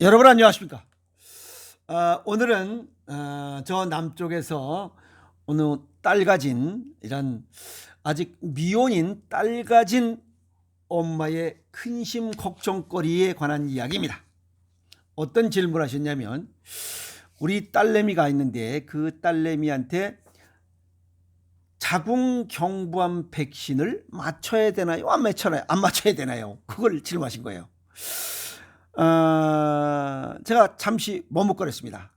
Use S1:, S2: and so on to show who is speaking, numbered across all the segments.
S1: 여러분 안녕하십니까? 오늘은 저 남쪽에서 어느 딸 가진 이런 아직 미혼인 딸 가진 엄마의 근심 걱정거리에 관한 이야기입니다. 어떤 질문을 하셨냐면 우리 딸내미가 있는데 그 딸내미한테 자궁경부암 백신을 맞춰야 되나요? 안 맞춰야 되나요? 그걸 질문하신 거예요. 제가 잠시 머뭇거렸습니다.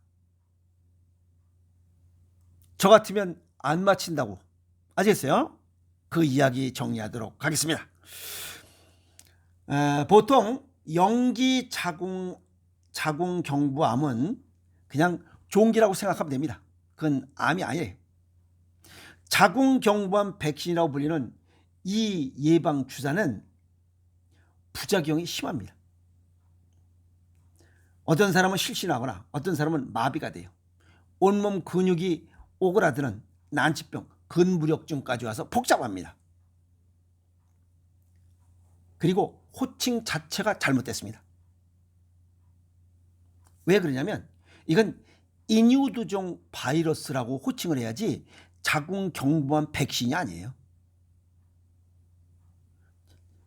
S1: 저 같으면 안 맞힌다고. 아시겠어요? 그 이야기 정리하도록 하겠습니다. 보통 영기 자궁경부암은 그냥 종기라고 생각하면 됩니다. 그건 암이 아니에요. 자궁경부암 백신이라고 불리는 이 예방 주사는 부작용이 심합니다. 어떤 사람은 실신하거나 어떤 사람은 마비가 돼요. 온몸 근육이 오그라드는 난치병, 근무력증까지 와서 복잡합니다. 그리고 호칭 자체가 잘못됐습니다. 왜 그러냐면 이건 인유두종 바이러스라고 호칭을 해야지 자궁경부암 백신이 아니에요.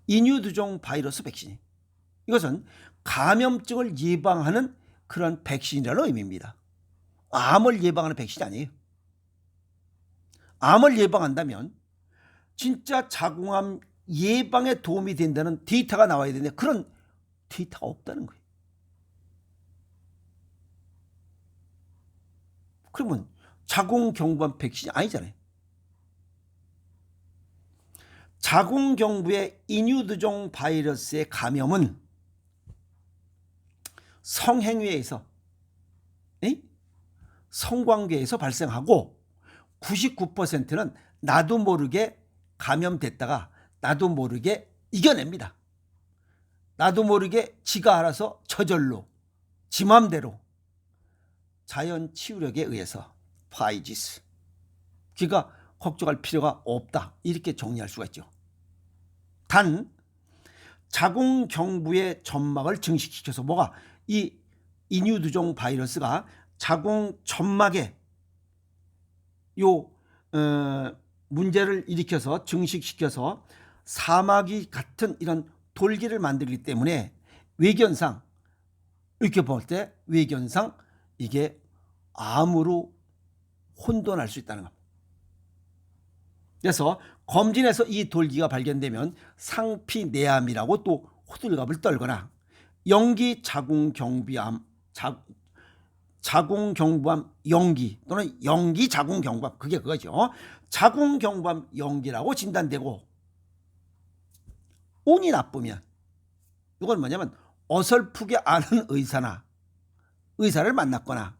S1: 인유두종 바이러스 백신이. 이것은 감염증을 예방하는 그런 백신이라는 의미입니다. 암을 예방하는 백신이 아니에요. 암을 예방한다면 진짜 자궁암 예방에 도움이 된다는 데이터가 나와야 되는데 그런 데이터가 없다는 거예요. 그러면 자궁경부암 백신이 아니잖아요. 자궁경부의 인유두종 바이러스의 감염은 성행위에서 성관계에서 발생하고 99%는 나도 모르게 감염됐다가 나도 모르게 이겨냅니다. 나도 모르게 지가 알아서 저절로 지 맘대로 자연 치유력에 의해서 파이지스. 그러니까 걱정할 필요가 없다. 이렇게 정리할 수가 있죠. 단 자궁경부의 점막을 증식시켜서 뭐가 이 인유두종 바이러스가 자궁 점막에 문제를 일으켜서 증식시켜서 사마귀 같은 이런 돌기를 만들기 때문에 외견상 이렇게 볼 때 외견상 이게 암으로 혼돈할 수 있다는 겁니다. 그래서 검진에서 이 돌기가 발견되면 상피내암이라고 또 호들갑을 떨거나 영기 자궁경부암 영기 또는 영기 자궁경부암 그게 그거죠. 자궁경부암 영기라고 진단되고 운이 나쁘면 이건 뭐냐면 어설프게 아는 의사를 만났거나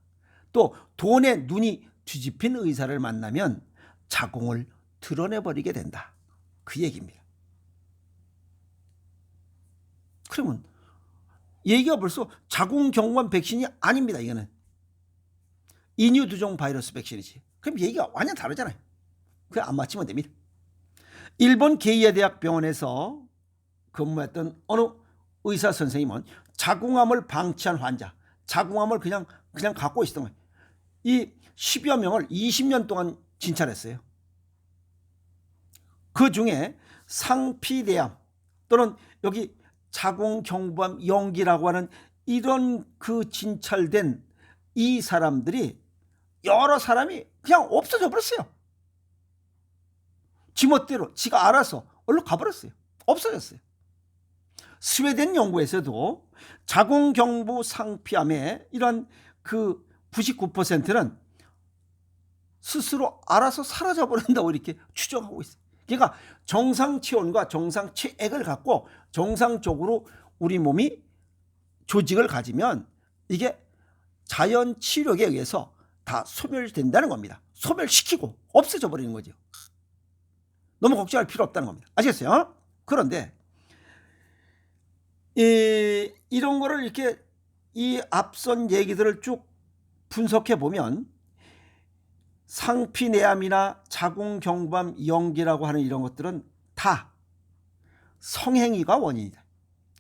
S1: 또 돈에 눈이 뒤집힌 의사를 만나면 자궁을 드러내버리게 된다. 그 얘기입니다. 그러면 얘기가 벌써 자궁경부암 백신이 아닙니다. 이거는 인유두종 바이러스 백신이지. 그럼 얘기가 완전 다르잖아요. 그냥 안 맞히면 됩니다. 일본 게이아 대학 병원에서 근무했던 어느 의사 선생님은 자궁암을 방치한 환자, 자궁암을 그냥 갖고 있었던 거예요. 이 10여 명을 20년 동안 진찰했어요. 그 중에 상피내암 또는 여기 자궁경부암 영기라고 하는 이런 그 진찰된 이 사람들이 여러 사람이 그냥 없어져 버렸어요. 지멋대로 지가 알아서 얼른 가버렸어요. 없어졌어요. 스웨덴 연구에서도 자궁경부 상피암의 이런 그 99%는 스스로 알아서 사라져 버린다고 이렇게 추정하고 있어요. 그러니까 정상 체온과 정상 체액을 갖고 정상적으로 우리 몸이 조직을 가지면 이게 자연 치료에 의해서 다 소멸된다는 겁니다. 소멸시키고 없어져 버리는 거죠. 너무 걱정할 필요 없다는 겁니다. 아시겠어요? 그런데 이런 거를 이렇게 이 앞선 얘기들을 쭉 분석해 보면 상피내암이나 자궁경부암 영기라고 하는 이런 것들은 다 성행위가 원인이다.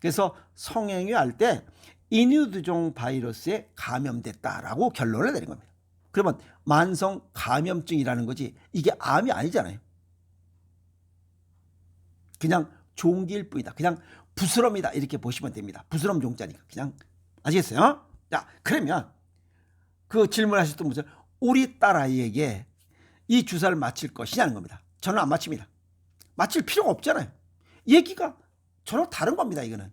S1: 그래서 성행위 할 때 인유두종 바이러스에 감염됐다라고 결론을 내린 겁니다. 그러면 만성 감염증이라는 거지 이게 암이 아니잖아요. 그냥 종기일 뿐이다. 그냥 부스럼이다 이렇게 보시면 됩니다. 부스럼 종자니까 그냥. 아시겠어요? 자, 그러면 그 질문하셨던 분들, 우리 딸아이에게 이 주사를 맞힐 것이냐는 겁니다. 저는 안 맞춥니다. 맞힐 필요가 없잖아요. 얘기가 전혀 다른 겁니다. 이거는.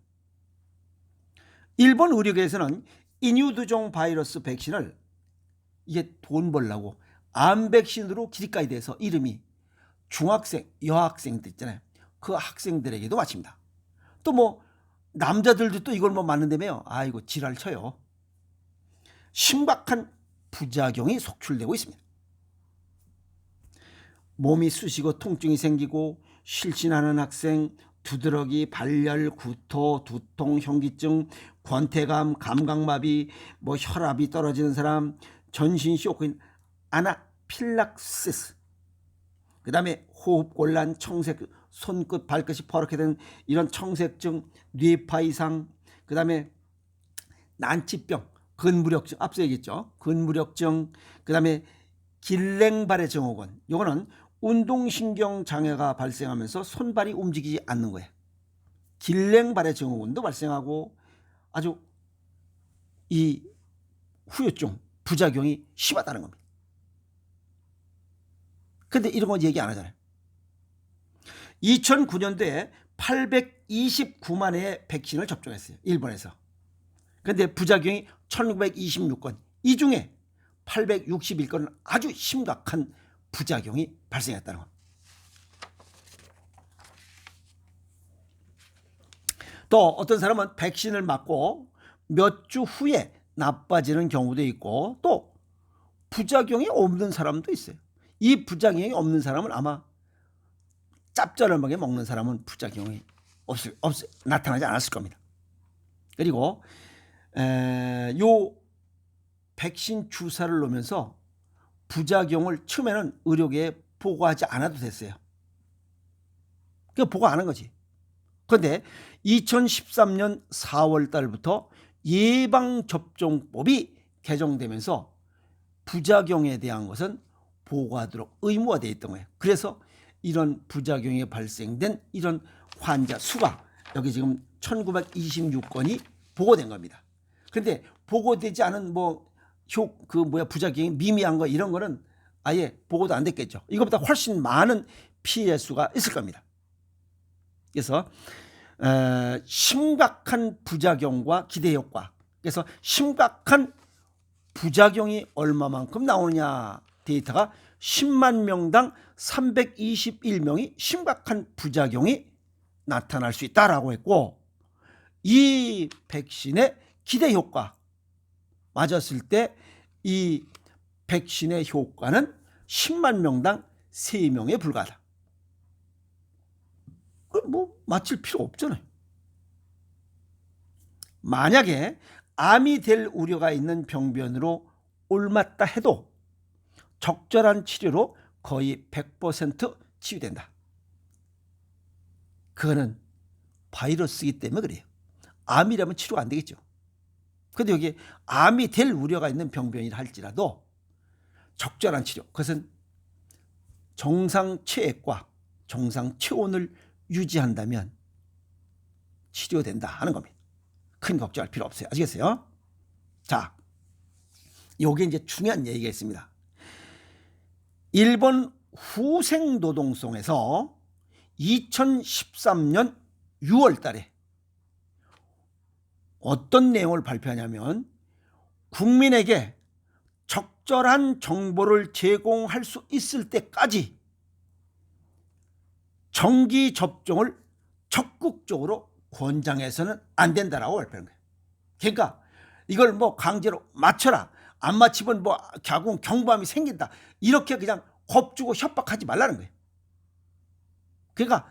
S1: 일본 의료계에서는 인유두종 바이러스 백신을 이게 돈 벌려고 암 백신으로 기립가에 대해서 이름이 중학생, 여학생들 있잖아요. 그 학생들에게도 맞춥니다. 또 뭐 남자들도 또 이걸 뭐 맞는다며요. 아이고 지랄 쳐요. 심각한 부작용이 속출되고 있습니다. 몸이 쑤시고 통증이 생기고 실신하는 학생, 두드러기, 발열, 구토, 두통, 현기증, 권태감, 감각마비, 뭐 혈압이 떨어지는 사람, 전신쇼크, 아나필락시스, 그 다음에 호흡곤란, 청색, 손끝, 발끝이 퍼렇게 되는 이런 청색증, 뇌파 이상, 그 다음에 난치병, 근무력증, 앞서 얘기했죠. 근무력증, 그 다음에 길랭발의 증후군. 이거는 운동신경 장애가 발생하면서 손발이 움직이지 않는 거예요. 길랭발의 증후군도 발생하고 아주 이 후유증, 부작용이 심하다는 겁니다. 근데 이런 건 얘기 안 하잖아요. 2009년도에 829만 회의 백신을 접종했어요. 일본에서. 그런데 부작용이 1926건. 이 중에 861건은 아주 심각한 부작용이 발생했다는 겁니다. 또 어떤 사람은 백신을 맞고 몇 주 후에 나빠지는 경우도 있고 또 부작용이 없는 사람도 있어요. 이 부작용이 없는 사람은 아마 짭짤하게 먹는 사람은 부작용이 나타나지 않았을 겁니다. 그리고 요 백신 주사를 놓으면서 부작용을 처음에는 의료계에 보고하지 않아도 됐어요. 그러니까 보고 안 한 거지. 그런데 2013년 4월 달부터 예방접종법이 개정되면서 부작용에 대한 것은 보고하도록 의무화되어 있던 거예요. 그래서 이런 부작용이 발생된 이런 환자 수가 여기 지금 1926건이 보고된 겁니다. 그런데 보고되지 않은 부작용이 미미한 거 이런 거는 아예 보고도 안 됐겠죠. 이것보다 훨씬 많은 피해 수가 있을 겁니다. 그래서 심각한 부작용과 기대 효과. 그래서 심각한 부작용이 얼마만큼 나오느냐 데이터가 10만 명당 321명이 심각한 부작용이 나타날 수 있다라고 했고, 이 백신의 기대 효과 맞았을 때 이 백신의 효과는 10만 명당 3명에 불과하다. 뭐 맞힐 필요 없잖아요. 만약에 암이 될 우려가 있는 병변으로 옮았다 해도 적절한 치료로 거의 100% 치유된다. 그거는 바이러스이기 때문에 그래요. 암이라면 치료가 안 되겠죠. 그런데 여기 암이 될 우려가 있는 병변이라 할지라도 적절한 치료, 그것은 정상 체액과 정상 체온을 유지한다면 치료된다 하는 겁니다. 큰 걱정할 필요 없어요. 아시겠어요? 자, 요게 이제 중요한 얘기가 있습니다. 일본 후생노동성에서 2013년 6월 달에 어떤 내용을 발표하냐면 국민에게 적절한 정보를 제공할 수 있을 때까지 정기 접종을 적극적으로 권장해서는 안 된다라고 발표한 거예요. 그러니까 이걸 뭐 강제로 맞춰라, 안 맞히면 뭐 경부암이 생긴다, 이렇게 그냥 겁주고 협박하지 말라는 거예요. 그러니까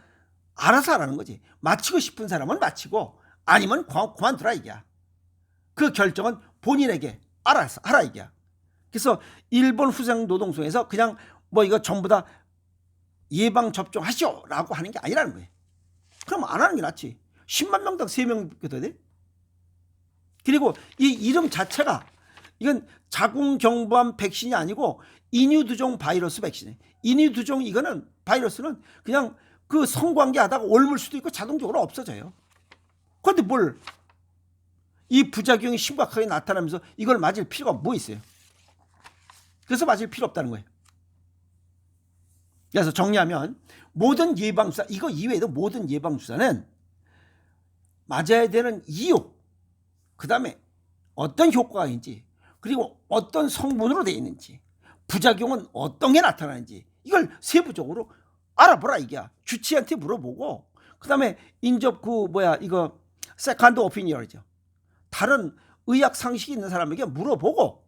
S1: 알아서 하라는 거지. 맞히고 싶은 사람은 맞히고 아니면 그만두라 이게야. 그 결정은 본인에게 알아서 하라 이게야. 그래서 일본 후생노동성에서 그냥 뭐 이거 전부 다 예방접종 하시오라고 하는 게 아니라는 거예요. 그럼 안 하는 게 낫지. 10만 명당 3명 돼? 그리고 이 이름 자체가 이건 자궁경부암 백신이 아니고 인유두종 바이러스 백신이에요. 인유두종 이거는 바이러스는 그냥 그 성관계 하다가 옮을 수도 있고 자동적으로 없어져요. 그런데 뭘 이 부작용이 심각하게 나타나면서 이걸 맞을 필요가 뭐 있어요? 그래서 맞을 필요 없다는 거예요. 그래서 정리하면 모든 예방주사, 이거 이외에도 모든 예방주사는 맞아야 되는 이유, 그 다음에 어떤 효과가 있는지, 그리고 어떤 성분으로 되어 있는지, 부작용은 어떤 게 나타나는지 이걸 세부적으로 알아보라 이게야. 주치의한테 물어보고, 그 다음에 인접 이거 세컨드 오피니언이죠. 다른 의학 상식이 있는 사람에게 물어보고,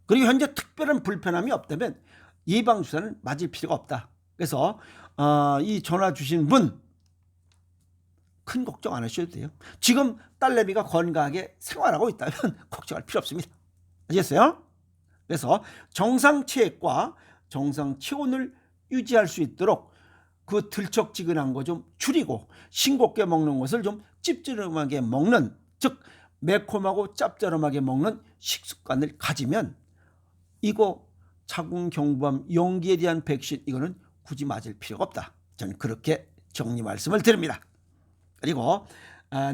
S1: 그리고 현재 특별한 불편함이 없다면 예방주사는 맞을 필요가 없다. 그래서 이 전화 주신 분 큰 걱정 안 하셔도 돼요. 지금 딸내미가 건강하게 생활하고 있다면 걱정할 필요 없습니다. 아시겠어요? 그래서 정상 체액과 정상 체온을 유지할 수 있도록 그 들쩍지근한 거 좀 줄이고 싱겁게 먹는 것을 좀 짭조름하게 먹는, 즉 매콤하고 짭조름하게 먹는 식습관을 가지면 이거 자궁경부암 용기에 대한 백신 이거는 굳이 맞을 필요가 없다. 저는 그렇게 정리 말씀을 드립니다. 그리고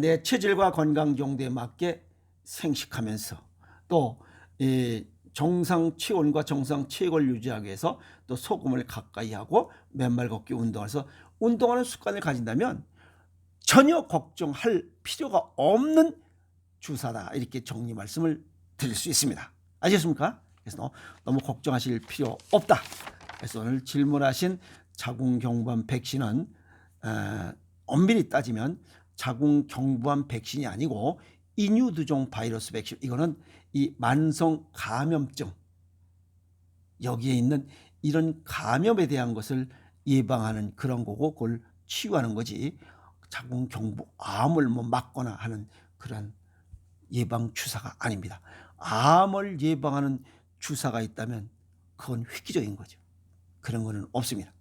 S1: 내 체질과 건강 정도에 맞게 생식하면서 또 정상 체온과 정상 체액을 유지하기 위해서 또 소금을 가까이 하고 맨발 걷기 운동해서 운동하는 습관을 가진다면 전혀 걱정할 필요가 없는 주사다. 이렇게 정리 말씀을 드릴 수 있습니다. 아시겠습니까? 그래서 너무 걱정하실 필요 없다. 그래서 오늘 질문하신 자궁경부암 백신은 엄밀히 따지면 자궁경부암 백신이 아니고 인유두종 바이러스 백신, 이거는 이 만성 감염증, 여기에 있는 이런 감염에 대한 것을 예방하는 그런 거고 그걸 치유하는 거지 자궁경부암을 막거나 하는 그런 예방 주사가 아닙니다. 암을 예방하는 주사가 있다면 그건 획기적인 거죠. 그런 거는 없습니다.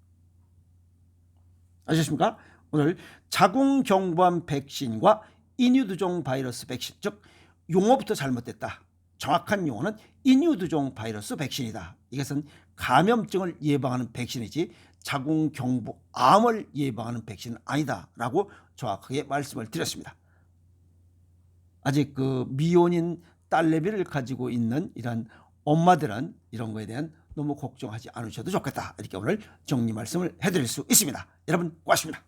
S1: 아셨습니까? 오늘 자궁경부암 백신과 인유두종 바이러스 백신, 즉 용어부터 잘못됐다. 정확한 용어는 인유두종 바이러스 백신이다. 이것은 감염증을 예방하는 백신이지 자궁경부암을 예방하는 백신은 아니다라고 정확하게 말씀을 드렸습니다. 아직 그 미혼인 딸내미를 가지고 있는 이런 엄마들은 이런 거에 대한 너무 걱정하지 않으셔도 좋겠다. 이렇게 오늘 정리 말씀을 해드릴 수 있습니다. 여러분 고맙습니다.